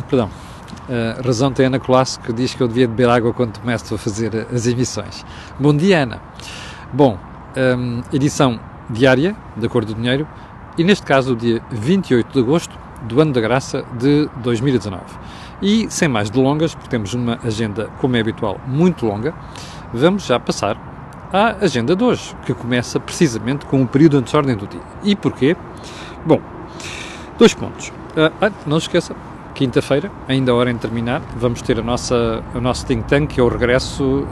Perdão. Razão tem Ana Colasso, que diz que eu devia beber água quando começo a fazer as emissões. Bom dia, Ana. Bom, edição diária da Cor do Dinheiro e, neste caso, o dia 28 de agosto do ano da graça de 2019. E, sem mais delongas, porque temos uma agenda, como é habitual, muito longa, vamos já passar à agenda de hoje, que começa precisamente com o período antes da ordem do dia. E porquê? Bom, 2 pontos. Não se esqueça, quinta-feira, ainda a hora em terminar, vamos ter o nosso think tank, que é o regresso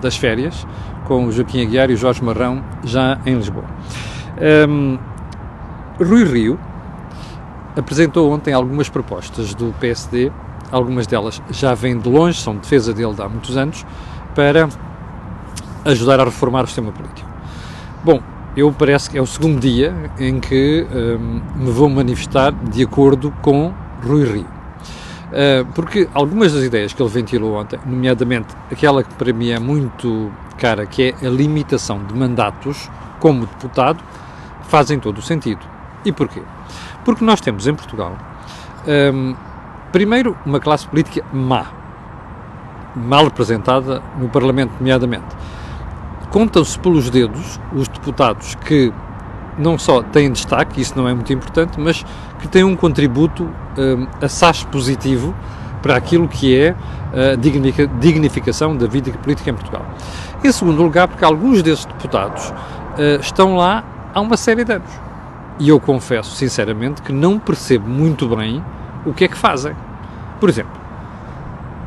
das férias, com o Joaquim Aguiar e o Jorge Marrão, já em Lisboa. Rui Rio apresentou ontem algumas propostas do PSD, algumas delas já vêm de longe, são de defesa dele de há muitos anos, para ajudar a reformar o sistema político. Bom, parece que é o segundo dia em que me vou manifestar de acordo com Rui Rio. Porque algumas das ideias que ele ventilou ontem, nomeadamente aquela que para mim é muito cara, que é a limitação de mandatos como deputado, fazem todo o sentido. E porquê? Porque nós temos em Portugal, primeiro, uma classe política mal representada no Parlamento, nomeadamente. Contam-se pelos dedos os deputados que não só têm destaque, isso não é muito importante, mas que têm um contributo assaz positivo para aquilo que é a dignificação da vida política em Portugal. Em segundo lugar, porque alguns desses deputados estão lá há uma série de anos. E eu confesso, sinceramente, que não percebo muito bem o que é que fazem. Por exemplo,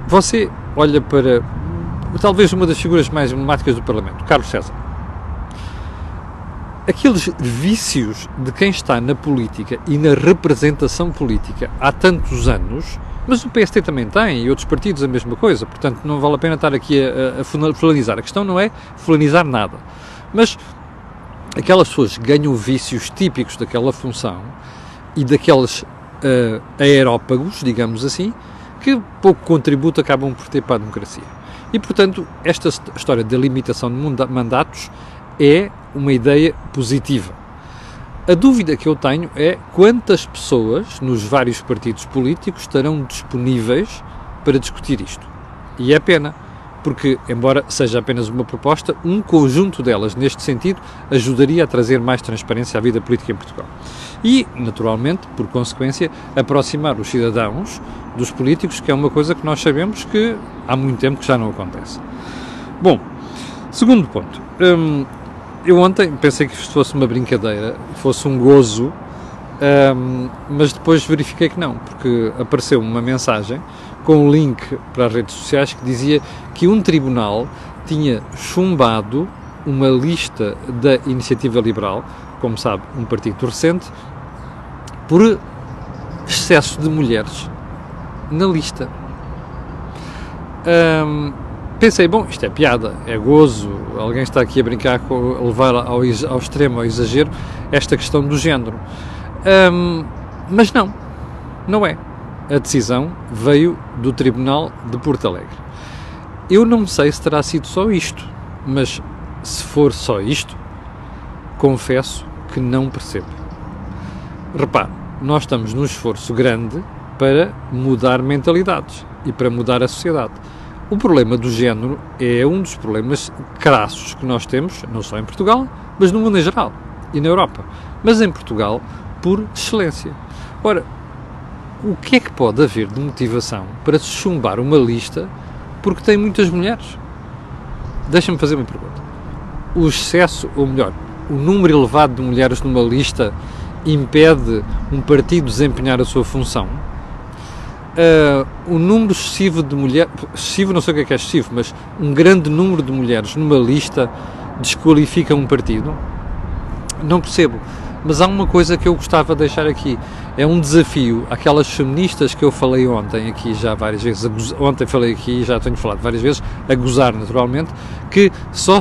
você olha para talvez uma das figuras mais emblemáticas do Parlamento, Carlos César. Aqueles vícios de quem está na política e na representação política há tantos anos, mas o PSD também tem, e outros partidos a mesma coisa, portanto não vale a pena estar aqui a fulanizar. A questão não é fulanizar nada, mas aquelas pessoas que ganham vícios típicos daquela função e daqueles aerópagos, digamos assim, que pouco contributo acabam por ter para a democracia. E, portanto, esta história da limitação de mandatos é uma ideia positiva. A dúvida que eu tenho é quantas pessoas nos vários partidos políticos estarão disponíveis para discutir isto. E é pena, porque, embora seja apenas uma proposta, um conjunto delas, neste sentido, ajudaria a trazer mais transparência à vida política em Portugal. E, naturalmente, por consequência, aproximar os cidadãos dos políticos, que é uma coisa que nós sabemos que há muito tempo que já não acontece. Bom, segundo ponto. Eu ontem pensei que isto fosse uma brincadeira, fosse um gozo, mas depois verifiquei que não, porque apareceu uma mensagem com um link para as redes sociais que dizia que um tribunal tinha chumbado uma lista da Iniciativa Liberal, como sabe, um partido recente, por excesso de mulheres na lista. Pensei, bom, isto é piada, é gozo, alguém está aqui a brincar, a levar ao extremo, ao exagero, esta questão do género. Mas não é. A decisão veio do Tribunal de Porto Alegre. Eu não sei se terá sido só isto, mas se for só isto, confesso que não percebo. Repare, nós estamos num esforço grande para mudar mentalidades e para mudar a sociedade. O problema do género é um dos problemas crassos que nós temos, não só em Portugal, mas no mundo em geral e na Europa. Mas em Portugal, por excelência. Ora, o que é que pode haver de motivação para se chumbar uma lista porque tem muitas mulheres? Deixa-me fazer uma pergunta. O excesso, ou melhor, o número elevado de mulheres numa lista impede um partido desempenhar a sua função? O número excessivo de mulheres, excessivo não sei o que é excessivo, mas um grande número de mulheres numa lista desqualifica um partido? Não percebo. Mas há uma coisa que eu gostava de deixar aqui, é um desafio àquelas feministas que eu falei ontem aqui já várias vezes, ontem falei aqui e já tenho falado várias vezes, a gozar naturalmente, que só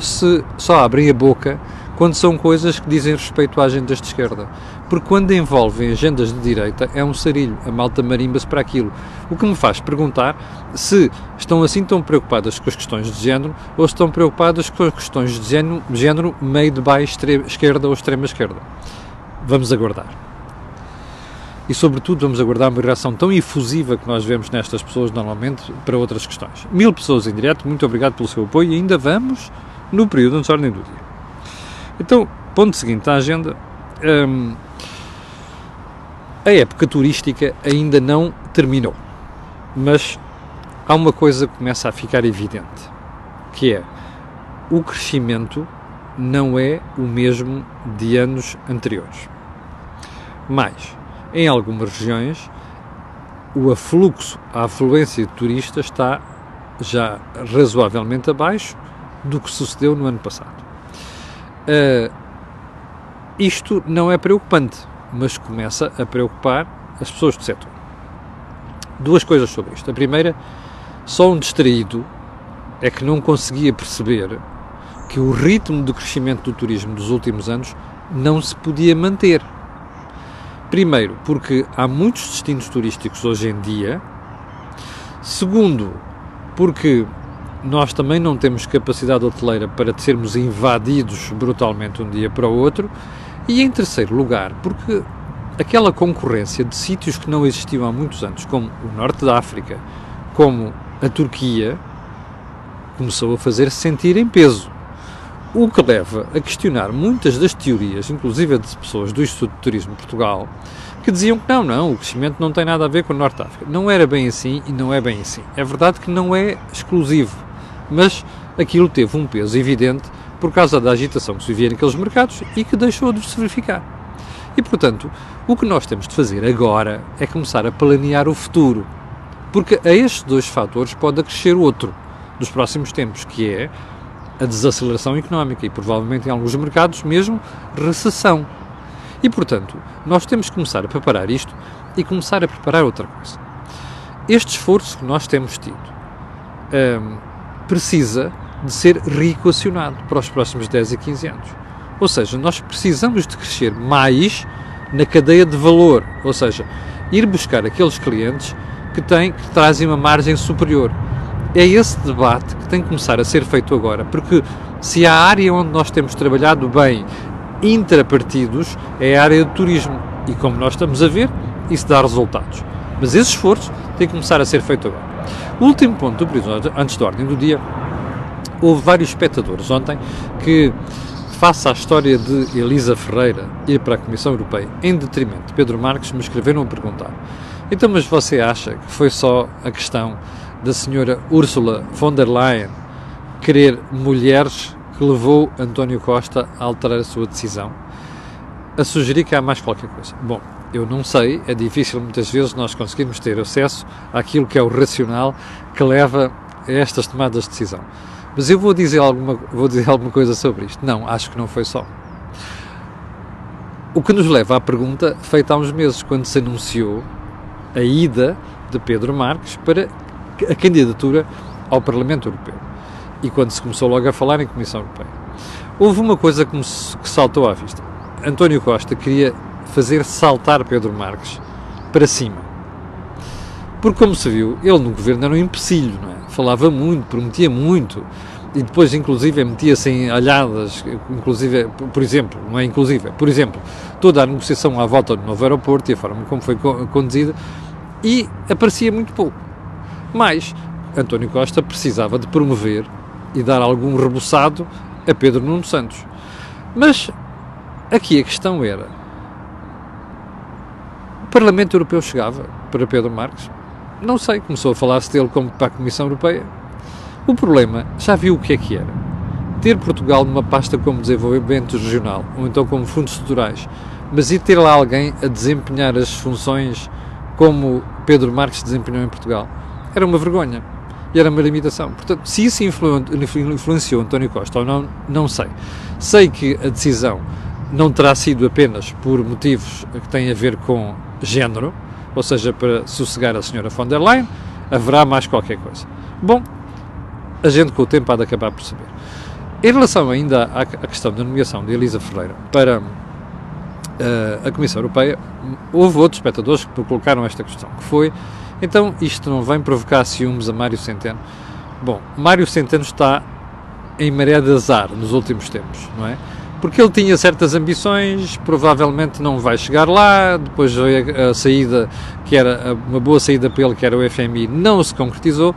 abrem a boca quando são coisas que dizem respeito a agendas de esquerda. Porque quando envolvem agendas de direita é um sarilho, a malta marimba-se para aquilo. O que me faz perguntar se estão assim tão preocupadas com as questões de género ou estão preocupadas com as questões de género meio de baixo esquerda ou extrema esquerda. Vamos aguardar. e, sobretudo, vamos aguardar uma reação tão efusiva que nós vemos nestas pessoas normalmente para outras questões. 1000 pessoas em direto, muito obrigado pelo seu apoio e ainda vamos no período antes da ordem do dia. Então, ponto seguinte à agenda, a época turística ainda não terminou, mas há uma coisa que começa a ficar evidente, que é o crescimento não é o mesmo de anos anteriores. Mas, em algumas regiões, o afluxo, a afluência de turistas está já razoavelmente abaixo do que sucedeu no ano passado. Isto não é preocupante, mas começa a preocupar as pessoas do setor. Duas coisas sobre isto. A primeira, só um distraído é que não conseguia perceber que o ritmo de crescimento do turismo dos últimos anos não se podia manter. Primeiro, porque há muitos destinos turísticos hoje em dia. Segundo, porque nós também não temos capacidade hoteleira para sermos invadidos brutalmente de um dia para o outro. E em terceiro lugar, porque aquela concorrência de sítios que não existiam há muitos anos, como o norte da África, como a Turquia, começou a fazer-se sentir em peso. O que leva a questionar muitas das teorias, inclusive de pessoas do Instituto de Turismo de Portugal, que diziam que não, o crescimento não tem nada a ver com o norte da África. Não era bem assim e não é bem assim. É verdade que não é exclusivo, mas aquilo teve um peso evidente por causa da agitação que se vivia naqueles mercados e que deixou de se verificar. E, portanto, o que nós temos de fazer agora é começar a planear o futuro, porque a estes dois fatores pode acrescer outro dos próximos tempos, que é a desaceleração económica e, provavelmente, em alguns mercados, mesmo recessão. E, portanto, nós temos que começar a preparar isto e começar a preparar outra coisa. Este esforço que nós temos tido precisa de ser reequacionado para os próximos 10 e 15 anos. Ou seja, nós precisamos de crescer mais na cadeia de valor, ou seja, ir buscar aqueles clientes que trazem uma margem superior. É esse debate que tem que começar a ser feito agora, porque se há área onde nós temos trabalhado bem intrapartidos, é a área do turismo. E como nós estamos a ver, isso dá resultados. Mas esse esforço tem que começar a ser feito agora. O último ponto do período antes da ordem do dia, houve vários espectadores ontem que, face à história de Elisa Ferreira ir para a Comissão Europeia em detrimento de Pedro Marques, me escreveram a perguntar: então, mas você acha que foi só a questão da senhora Ursula von der Leyen querer mulheres que levou António Costa a alterar a sua decisão? A sugerir que há mais qualquer coisa. Bom, eu não sei, é difícil muitas vezes nós conseguirmos ter acesso àquilo que é o racional que leva a estas tomadas de decisão. Mas eu vou dizer alguma coisa sobre isto. Não, acho que não foi só. O que nos leva à pergunta feita há uns meses, quando se anunciou a ida de Pedro Marques para a candidatura ao Parlamento Europeu. E quando se começou logo a falar em Comissão Europeia. Houve uma coisa que saltou à vista. António Costa queria fazer saltar Pedro Marques para cima. Porque, como se viu, ele no governo era um empecilho, não é? Falava muito, prometia muito, e depois, inclusive, metia-se em alhadas, inclusive, por exemplo, não é inclusive, por exemplo, toda a negociação à volta do novo aeroporto e a forma como foi conduzida, e aparecia muito pouco. Mas António Costa precisava de promover e dar algum reboçado a Pedro Nuno Santos. Mas aqui a questão era: o Parlamento Europeu chegava para Pedro Marques? Não sei, começou a falar-se dele como para a Comissão Europeia. O problema, já viu o que era? Ter Portugal numa pasta como desenvolvimento regional, ou então como fundos estruturais, mas ir ter lá alguém a desempenhar as funções como Pedro Marques desempenhou em Portugal, era uma vergonha. E era uma limitação. Portanto, se isso influenciou António Costa ou não, não sei. Sei que a decisão não terá sido apenas por motivos que têm a ver com género, ou seja, para sossegar a senhora von der Leyen, haverá mais qualquer coisa. Bom, a gente com o tempo há de acabar por saber. Em relação ainda à questão da nomeação de Elisa Ferreira para a Comissão Europeia, houve outros espectadores que colocaram esta questão, que foi: então isto não vem provocar ciúmes a Mário Centeno? Bom, Mário Centeno está em maré de azar nos últimos tempos, não é? porque ele tinha certas ambições, provavelmente não vai chegar lá, depois a saída, que era uma boa saída para ele, que era o FMI, não se concretizou.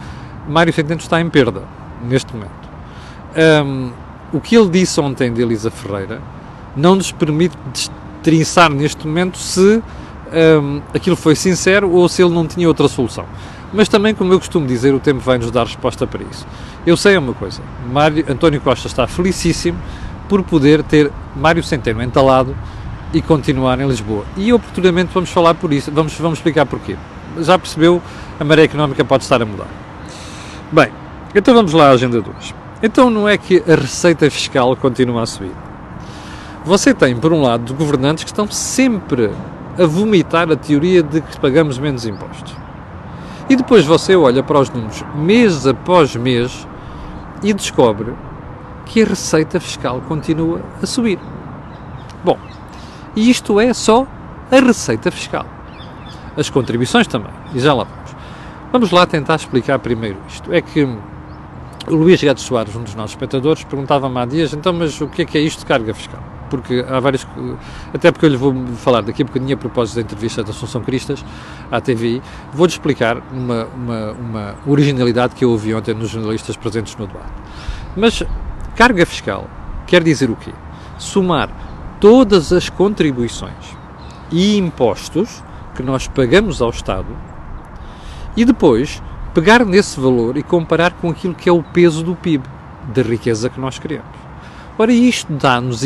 Mário Centeno está em perda, neste momento. O que ele disse ontem de Elisa Ferreira não nos permite destrinçar neste momento se aquilo foi sincero ou se ele não tinha outra solução. Mas também, como eu costumo dizer, o tempo vai nos dar resposta para isso. Eu sei uma coisa, António Costa está felicíssimo por poder ter Mário Centeno entalado e continuar em Lisboa. E oportunamente vamos falar por isso, vamos explicar porquê. Já percebeu, a maré económica pode estar a mudar. Bem, então vamos lá à agenda 2. Então não é que a receita fiscal continua a subir. Você tem, por um lado, governantes que estão sempre a vomitar a teoria de que pagamos menos impostos. E depois você olha para os números mês após mês e descobre que a receita fiscal continua a subir. Bom, e isto é só a receita fiscal. As contribuições também, e já lá vamos. Vamos lá tentar explicar primeiro isto. É que o Luís Guedes Soares, um dos nossos espectadores, perguntava-me há dias, então, mas o que é isto de carga fiscal? Porque há várias, até porque eu lhe vou falar daqui a bocadinho a propósito da entrevista da Assunção Cristas à TVI, vou-lhe explicar uma originalidade que eu ouvi ontem nos jornalistas presentes no debate. Mas carga fiscal quer dizer o quê? Somar todas as contribuições e impostos que nós pagamos ao Estado e depois pegar nesse valor e comparar com aquilo que é o peso do PIB, da riqueza que nós criamos. Ora, isto dá-nos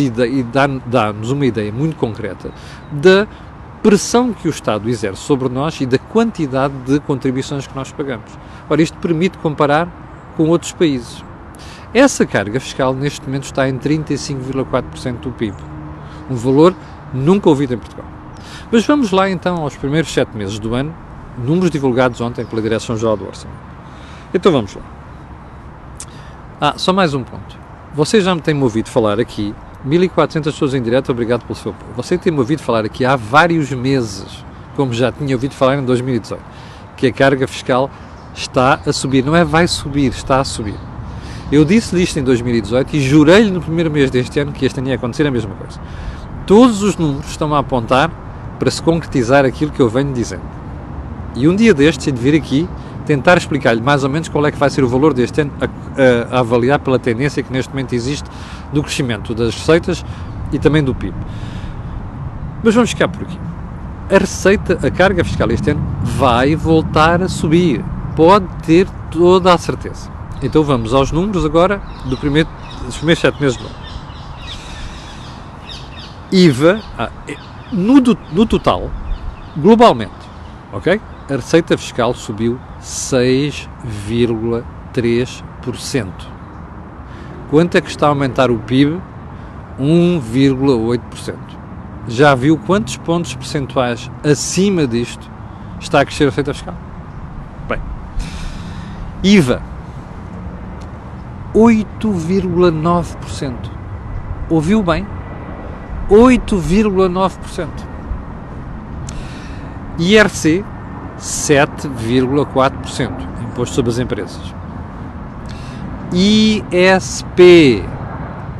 uma ideia muito concreta da pressão que o Estado exerce sobre nós e da quantidade de contribuições que nós pagamos. Ora, isto permite comparar com outros países. Essa carga fiscal, neste momento, está em 35,4% do PIB. Um valor nunca ouvido em Portugal. Mas vamos lá, então, aos primeiros 7 meses do ano, números divulgados ontem pela Direção-Geral do Orçamento. Então, vamos lá. Só mais um ponto. Você já me tem ouvido falar aqui, 1.400 pessoas em direto, obrigado pelo seu apoio. Você tem-me ouvido falar aqui há vários meses, como já tinha ouvido falar em 2018, que a carga fiscal está a subir. Não é vai subir, está a subir. Eu disse-lhe isto em 2018 e jurei-lhe no primeiro mês deste ano que este ano ia acontecer a mesma coisa. Todos os números estão a apontar para se concretizar aquilo que eu venho dizendo. E um dia destes, de vir aqui, tentar explicar-lhe mais ou menos qual é que vai ser o valor deste ano, a avaliar pela tendência que neste momento existe do crescimento das receitas e também do PIB. Mas vamos ficar por aqui. A carga fiscal este ano vai voltar a subir. Pode ter toda a certeza. Então vamos aos números agora dos primeiros 7 meses do ano. IVA, no total, globalmente, ok? A receita fiscal subiu 6,3%. Quanto é que está a aumentar o PIB? 1,8%. Já viu quantos pontos percentuais acima disto está a crescer a receita fiscal? Bem, IVA, 8,9%. Ouviu bem? 8,9%. IRC, 7,4%, Imposto sobre as Empresas. ISP,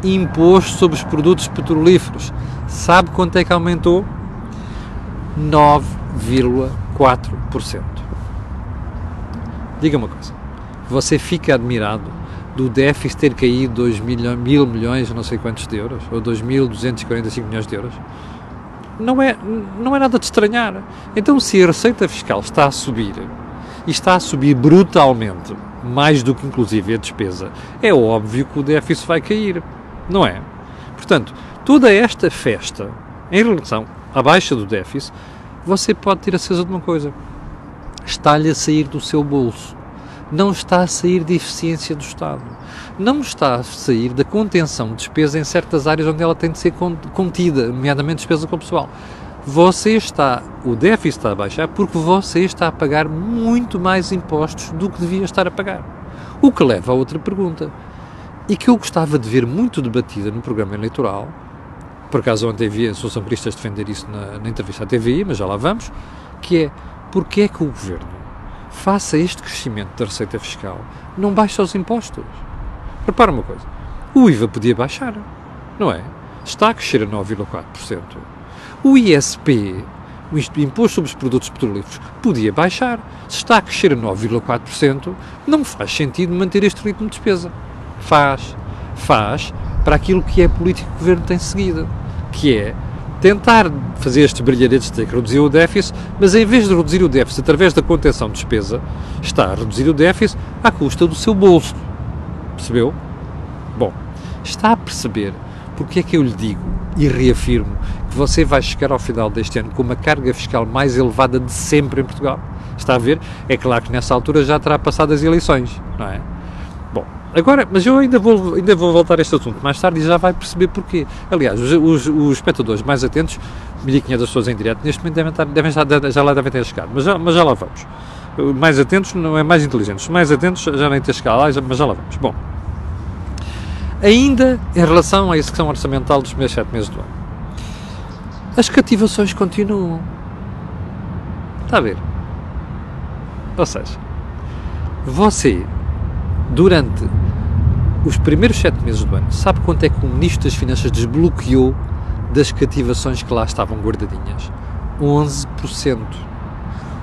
Imposto sobre os Produtos Petrolíferos, sabe quanto é que aumentou? 9,4%. Diga uma coisa, você fica admirado do déficit ter caído 2 mil milhões, não sei quantos de euros, ou 2.245 milhões de euros? Não é nada de estranhar. Então, se a receita fiscal está a subir, e está a subir brutalmente, mais do que inclusive a despesa, é óbvio que o déficit vai cair, não é? Portanto, toda esta festa, em relação à baixa do déficit, você pode ter a certeza de uma coisa: está-lhe a sair do seu bolso. Não está a sair de eficiência do Estado. Não está a sair da contenção de despesa em certas áreas onde ela tem de ser contida, nomeadamente despesa com o pessoal. O déficit está a baixar porque você está a pagar muito mais impostos do que devia estar a pagar. O que leva a outra pergunta, e que eu gostava de ver muito debatida no programa eleitoral, por acaso ontem vi a Assunção Cristas defender isso na entrevista à TVI, mas já lá vamos, que é, porque é que o Governo, faça este crescimento da receita fiscal, não baixa os impostos? Repara uma coisa, o IVA podia baixar, não é? está a crescer a 9,4%. O ISP, o Imposto sobre os Produtos Petrolíferos, podia baixar. Se está a crescer a 9,4%, não faz sentido manter este ritmo de despesa. Faz para aquilo que é a política que o Governo tem seguido, que é tentar fazer estes brilharetes de reduzir o déficit, mas em vez de reduzir o déficit através da contenção de despesa, está a reduzir o déficit à custa do seu bolso. Percebeu? Bom, está a perceber porque é que eu lhe digo e reafirmo que você vai chegar ao final deste ano com uma carga fiscal mais elevada de sempre em Portugal? Está a ver? É claro que nessa altura já terá passado as eleições, não é? Bom, agora, mas eu ainda vou voltar a este assunto mais tarde e já vai perceber porquê. Aliás, os espectadores mais atentos, 1.500 pessoas em direto, neste momento já lá devem ter chegado, mas já lá vamos. Mais atentos não é mais inteligentes, os mais atentos já nem ter chegado lá, mas já lá vamos. Bom, ainda em relação à execução orçamental dos primeiros 7 meses do ano, as cativações continuam. Está a ver? Ou seja, você, durante os primeiros 7 meses do ano, sabe quanto é que o Ministro das Finanças desbloqueou das cativações que lá estavam guardadinhas? 11%.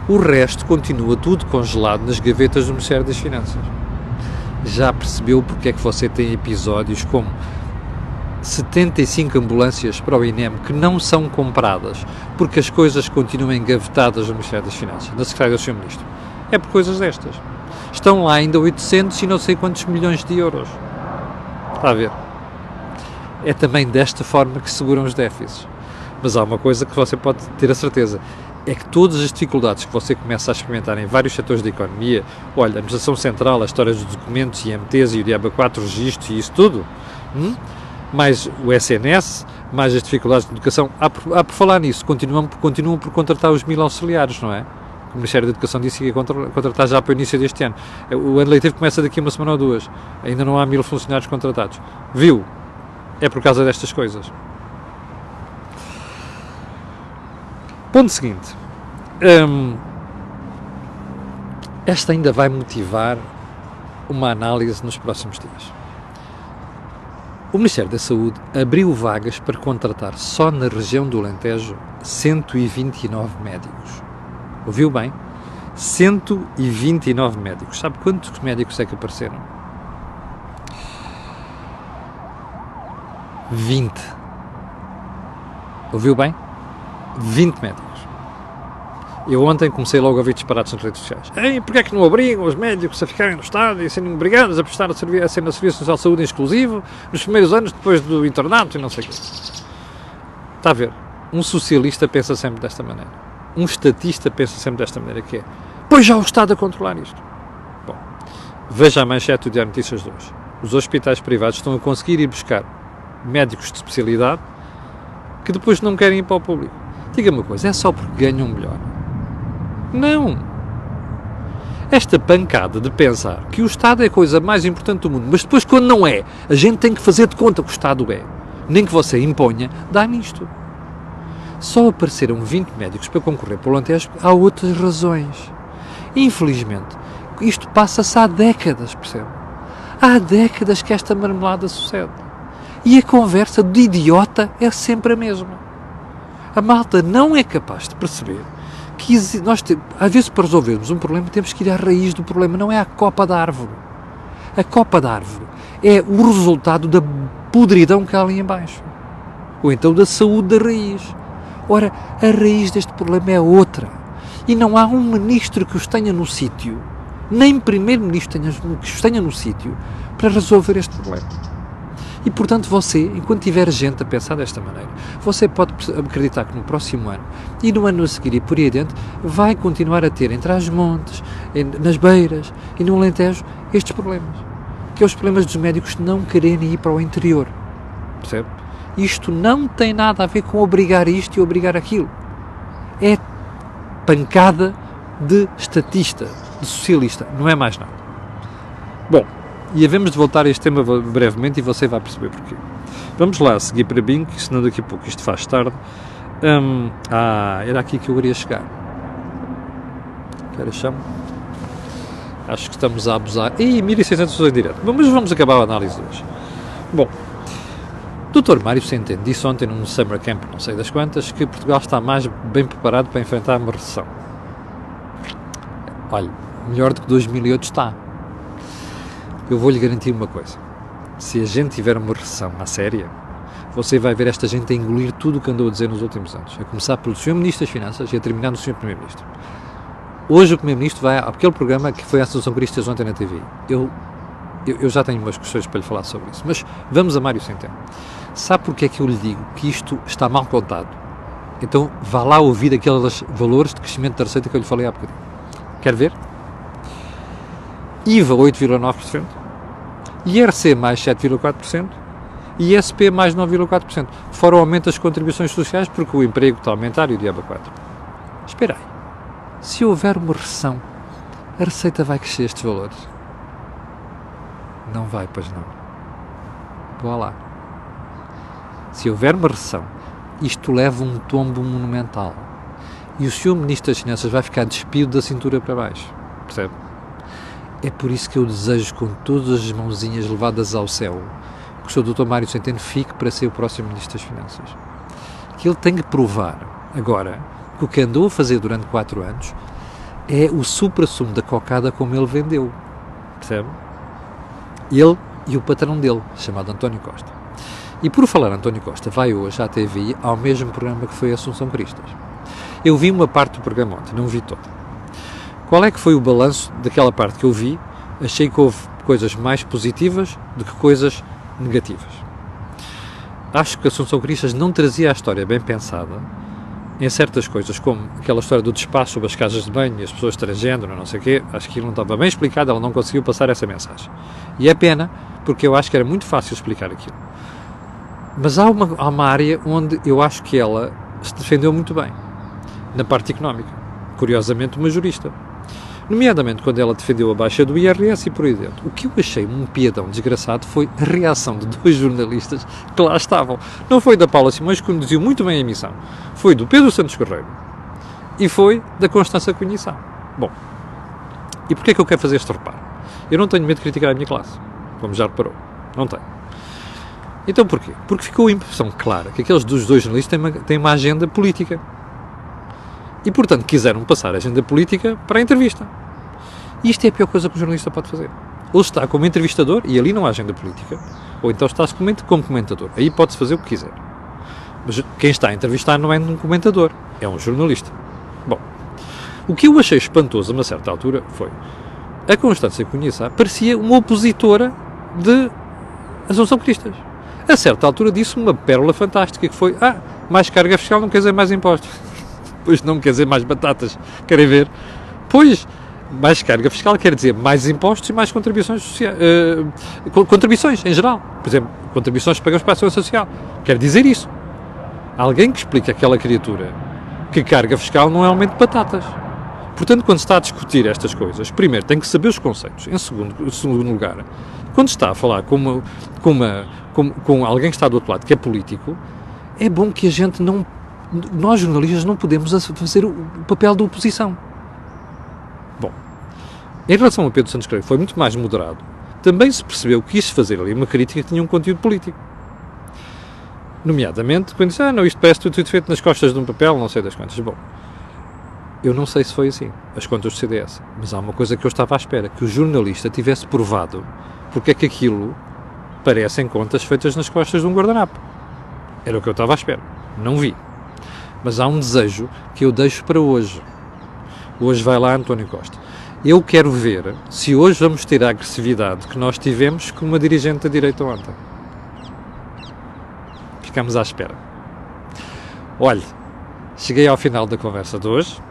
O resto continua tudo congelado nas gavetas do Ministério das Finanças. Já percebeu porque é que você tem episódios como 75 ambulâncias para o INEM que não são compradas porque as coisas continuam engavetadas no Ministério das Finanças, na Secretaria do Sr. Ministro? É por coisas destas. Estão lá ainda 800 e não sei quantos milhões de euros. Está a ver? É também desta forma que seguram os déficits. Mas há uma coisa que você pode ter a certeza, é que todas as dificuldades que você começa a experimentar em vários setores da economia, olha, a administração central, a história dos documentos, IMTs e o diabo 4 registros e isso tudo, mais o SNS, mais as dificuldades de educação, por falar nisso, continuam por contratar os 1.000 auxiliares, não é? O Ministério da Educação disse que ia contratar já para o início deste ano. O ano letivo começa daqui a uma semana ou duas. Ainda não há 1.000 funcionários contratados. Viu? É por causa destas coisas. Ponto seguinte. Esta ainda vai motivar uma análise nos próximos dias. O Ministério da Saúde abriu vagas para contratar só na região do Alentejo 129 médicos. Ouviu bem? 129 médicos. Sabe quantos médicos é que apareceram? 20. Ouviu bem? 20 médicos. Eu ontem comecei logo a ouvir disparates nas redes sociais. Ei, porquê é que não obrigam os médicos a ficarem no Estado e a serem obrigados a prestar a ser no Serviço Nacional de Saúde em exclusivo nos primeiros anos depois do internato e não sei o quê? Está a ver? Um socialista pensa sempre desta maneira. Um estatista pensa sempre desta maneira, que é, pois já o Estado a controlar isto. Bom, veja a manchete do Diário Notícias de hoje. Os hospitais privados estão a conseguir ir buscar médicos de especialidade que depois não querem ir para o público. Diga-me uma coisa, é só porque ganham melhor? Não. Esta pancada de pensar que o Estado é a coisa mais importante do mundo, mas depois quando não é, a gente tem que fazer de conta que o Estado é, nem que você imponha, dá nisto. Só apareceram 20 médicos para concorrer para o Alentejo, há outras razões. Infelizmente, isto passa-se há décadas, percebe? Há décadas que esta marmelada sucede. E a conversa de idiota é sempre a mesma. A malta não é capaz de perceber que nós às vezes para resolvermos um problema temos que ir à raiz do problema, não é à copa da árvore. A copa da árvore é o resultado da podridão que há ali em baixo. Ou então da saúde da raiz. Ora, a raiz deste problema é outra. E não há um ministro que os tenha no sítio, nem primeiro-ministro que os tenha no sítio, para resolver este problema. E, portanto, você, enquanto tiver gente a pensar desta maneira, você pode acreditar que no próximo ano, e no ano a seguir e por aí adiante, vai continuar a ter entre as montes, nas beiras e no Alentejo, estes problemas. Que é os problemas dos médicos não quererem ir para o interior. Percebe? Isto não tem nada a ver com obrigar isto e obrigar aquilo. É pancada de estatista, de socialista, não é mais nada. Bom, e havemos de voltar a este tema brevemente e você vai perceber porquê. Vamos lá seguir para Bing, senão daqui a pouco isto faz tarde. Era aqui que eu queria chegar. Que horas são? Acho que estamos a abusar. Ih, 1.600 pessoas em direto. Mas vamos acabar a análise hoje. Bom, Dr. Mário Centeno disse ontem num Summer Camp, não sei das quantas, que Portugal está mais bem preparado para enfrentar uma recessão. Olha, melhor do que 2008 está. Eu vou-lhe garantir uma coisa. Se a gente tiver uma recessão à séria, você vai ver esta gente a engolir tudo o que andou a dizer nos últimos anos. A começar pelo Sr. Ministro das Finanças e a terminar no Sr. Primeiro-Ministro. Hoje o Primeiro-Ministro vai àquele programa que foi a Associação Cristas ontem na TV. Eu já tenho umas questões para lhe falar sobre isso. Mas vamos a Mário Centeno. Sabe porque é que eu lhe digo que isto está mal contado? Então vá lá ouvir aqueles valores de crescimento da receita que eu lhe falei há bocadinho. Quer ver? IVA 8,9%, IRC mais 7,4% e ISP mais 9,4%. Fora o aumento das contribuições sociais porque o emprego está a aumentar e o diabo 4. Espera aí. Se houver uma recessão, a receita vai crescer estes valores? Não vai, pois não. Vá lá. Se houver uma recessão, isto leva um tombo monumental. E o Sr. Ministro das Finanças vai ficar despido da cintura para baixo. Percebe? É por isso que eu desejo, com todas as mãozinhas levadas ao céu, que o Sr. Dr. Mário Centeno fique para ser o próximo Ministro das Finanças. Que ele tem que provar, agora, que o que andou a fazer durante 4 anos é o supra-sumo da cocada como ele vendeu. Percebe? Ele e o patrão dele, chamado António Costa. E por falar António Costa, vai hoje à TV ao mesmo programa que foi a Assunção Cristas. Eu vi uma parte do programa ontem, não vi toda. Qual é que foi o balanço daquela parte que eu vi? Achei que houve coisas mais positivas do que coisas negativas. Acho que a Assunção Cristas não trazia a história bem pensada em certas coisas, como aquela história do despacho sobre as casas de banho e as pessoas transgênero, não sei o quê. Acho que aquilo não estava bem explicado, ela não conseguiu passar essa mensagem. E é pena, porque eu acho que era muito fácil explicar aquilo. Mas há uma área onde eu acho que ela se defendeu muito bem, na parte económica. Curiosamente, uma jurista. Nomeadamente quando ela defendeu a baixa do IRS e por aí dentro. O que eu achei um piadão desgraçado foi a reação de 2 jornalistas que lá estavam. Não foi da Paula Simões, que conduziu muito bem a emissão. Foi do Pedro Santos Correia e foi da Constança Cunhação. Bom, e porquê é que eu quero fazer este reparo? Eu não tenho medo de criticar a minha classe, como já reparou. Não tenho. Então porquê? Porque ficou a impressão clara que aqueles dos 2 jornalistas têm uma agenda política. E, portanto, quiseram passar a agenda política para a entrevista. E isto é a pior coisa que o jornalista pode fazer. Ou está como entrevistador, e ali não há agenda política, ou então está-se como comentador. Aí pode-se fazer o que quiser. Mas quem está a entrevistar não é um comentador, é um jornalista. Bom, o que eu achei espantoso a uma certa altura foi a Constância Cunhação parecia uma opositora de Assunção Cristas. A certa altura disse uma pérola fantástica, que foi, mais carga fiscal não quer dizer mais impostos. Pois não quer dizer mais batatas, querem ver? Pois, mais carga fiscal quer dizer mais impostos e mais contribuições sociais, contribuições em geral. Por exemplo, contribuições que pagamos para a segurança social. Quer dizer isso. Alguém que explique àquela criatura que carga fiscal não é aumento de batatas. Portanto, quando se está a discutir estas coisas, primeiro tem que saber os conceitos. Em segundo lugar, quando está a falar com alguém que está do outro lado, que é político, é bom que a gente não... Nós, jornalistas, não podemos fazer o papel da oposição. Bom, em relação a Pedro Santos Correia, foi muito mais moderado. Também se percebeu que quis fazer ali uma crítica que tinha um conteúdo político. Nomeadamente, quando disse, não, isto parece tudo feito nas costas de um papel, não sei das quantas. Bom, eu não sei se foi assim, as contas do CDS, mas há uma coisa que eu estava à espera, que o jornalista tivesse provado porque é que aquilo parecem contas feitas nas costas de um guardanapo. Era o que eu estava à espera. Não vi. Mas há um desejo que eu deixo para hoje. Hoje vai lá António Costa. Eu quero ver se hoje vamos ter a agressividade que nós tivemos com uma dirigente da direita ontem. Ficamos à espera. Olhe, cheguei ao final da conversa de hoje.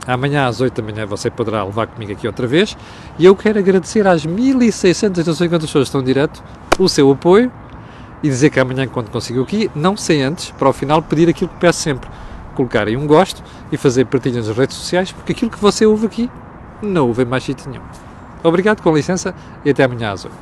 Amanhã às 8 da manhã você poderá levar comigo aqui outra vez. E eu quero agradecer às 1.600, não sei quantas pessoas estão direto, o seu apoio e dizer que amanhã, quando consigo aqui, não sei antes, para o final, pedir aquilo que peço sempre. Colocarem um gosto e fazer partilhas nas redes sociais, porque aquilo que você ouve aqui, não ouve em mais sítio nenhum. Obrigado, com licença, e até amanhã às 8.